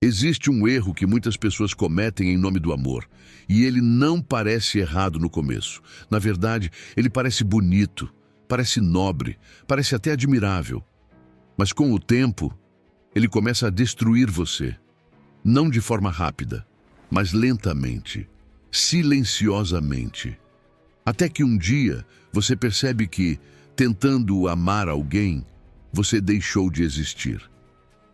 Existe um erro que muitas pessoas cometem em nome do amor, e ele não parece errado no começo. Na verdade, ele parece bonito, parece nobre, parece até admirável. Mas com o tempo, ele começa a destruir você. Não de forma rápida, mas lentamente, silenciosamente. Até que um dia você percebe que, tentando amar alguém, você deixou de existir.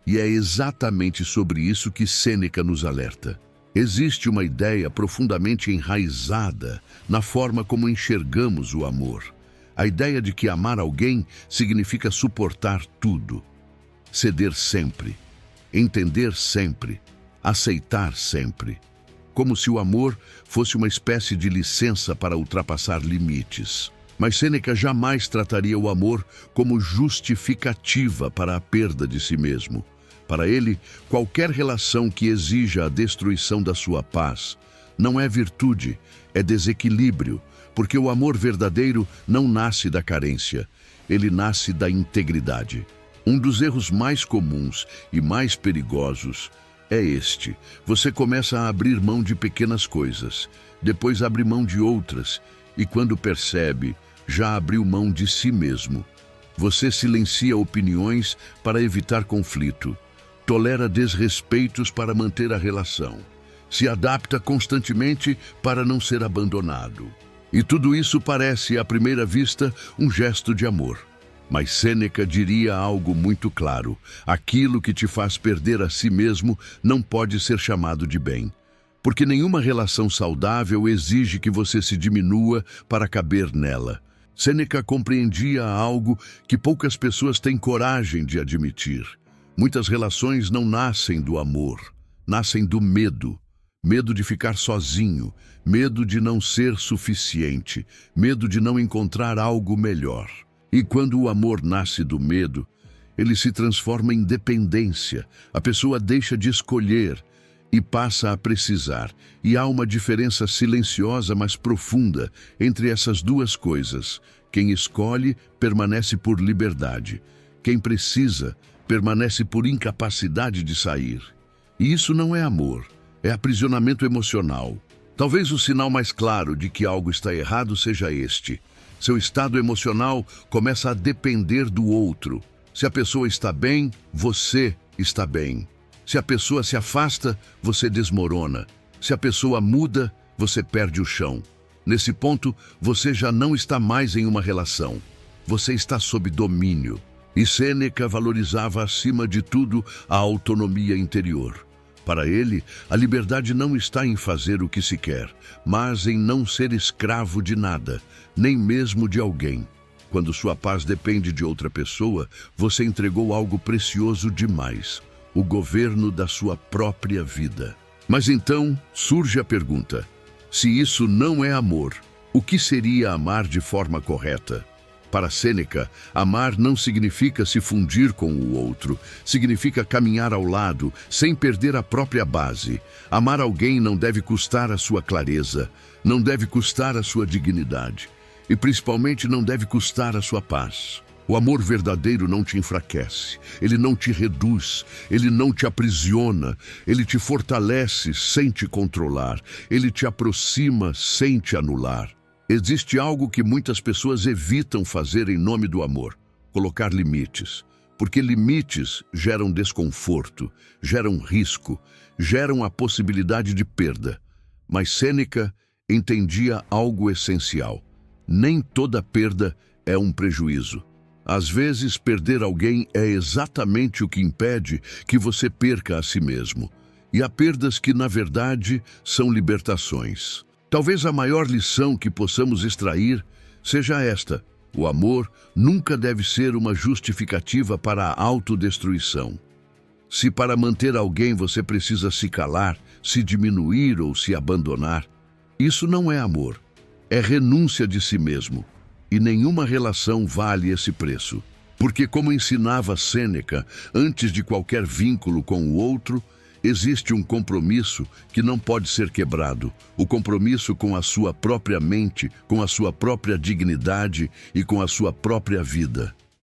E é exatamente sobre isso que Sêneca nos alerta. Existe uma ideia profundamente enraizada na forma como enxergamos o amor. A ideia de que amar alguém significa suportar tudo, ceder sempre, entender sempre, aceitar sempre. Como se o amor fosse uma espécie de licença para ultrapassar limites. Mas Sêneca jamais trataria o amor como justificativa para a perda de si mesmo. Para ele, qualquer relação que exija a destruição da sua paz não é virtude, é desequilíbrio, porque o amor verdadeiro não nasce da carência, ele nasce da integridade. Um dos erros mais comuns e mais perigosos é este. Você começa a abrir mão de pequenas coisas, depois abre mão de outras, e quando percebe, já abriu mão de si mesmo. Você silencia opiniões para evitar conflito. Tolera desrespeitos para manter a relação. Se adapta constantemente para não ser abandonado. E tudo isso parece, à primeira vista, um gesto de amor. Mas Sêneca diria algo muito claro. Aquilo que te faz perder a si mesmo não pode ser chamado de bem. Porque nenhuma relação saudável exige que você se diminua para caber nela. Sêneca compreendia algo que poucas pessoas têm coragem de admitir. Muitas relações não nascem do amor, nascem do medo. Medo de ficar sozinho, medo de não ser suficiente, medo de não encontrar algo melhor. E quando o amor nasce do medo, ele se transforma em dependência. A pessoa deixa de escolher e passa a precisar. E há uma diferença silenciosa, mas profunda, entre essas duas coisas. Quem escolhe permanece por liberdade. Quem precisa permanece por incapacidade de sair. E isso não é amor, é aprisionamento emocional. Talvez o sinal mais claro de que algo está errado seja este. Seu estado emocional começa a depender do outro. Se a pessoa está bem, você está bem. Se a pessoa se afasta, você desmorona. Se a pessoa muda, você perde o chão. Nesse ponto, você já não está mais em uma relação. Você está sob domínio. E Sêneca valorizava acima de tudo a autonomia interior. Para ele, a liberdade não está em fazer o que se quer, mas em não ser escravo de nada, nem mesmo de alguém. Quando sua paz depende de outra pessoa, você entregou algo precioso demais, o governo da sua própria vida. Mas então surge a pergunta: se isso não é amor, o que seria amar de forma correta? Para Sêneca, amar não significa se fundir com o outro, significa caminhar ao lado, sem perder a própria base. Amar alguém não deve custar a sua clareza, não deve custar a sua dignidade, e principalmente não deve custar a sua paz. O amor verdadeiro não te enfraquece, ele não te reduz, ele não te aprisiona, ele te fortalece sem te controlar, ele te aproxima sem te anular. Existe algo que muitas pessoas evitam fazer em nome do amor: colocar limites. Porque limites geram desconforto, geram risco, geram a possibilidade de perda. Mas Sêneca entendia algo essencial: nem toda perda é um prejuízo. Às vezes, perder alguém é exatamente o que impede que você perca a si mesmo. E há perdas que, na verdade, são libertações. Talvez a maior lição que possamos extrair seja esta: o amor nunca deve ser uma justificativa para a autodestruição. Se para manter alguém você precisa se calar, se diminuir ou se abandonar, isso não é amor, é renúncia de si mesmo. E nenhuma relação vale esse preço. Porque, como ensinava Sêneca, antes de qualquer vínculo com o outro, existe um compromisso que não pode ser quebrado, o compromisso com a sua própria mente, com a sua própria dignidade e com a sua própria vida.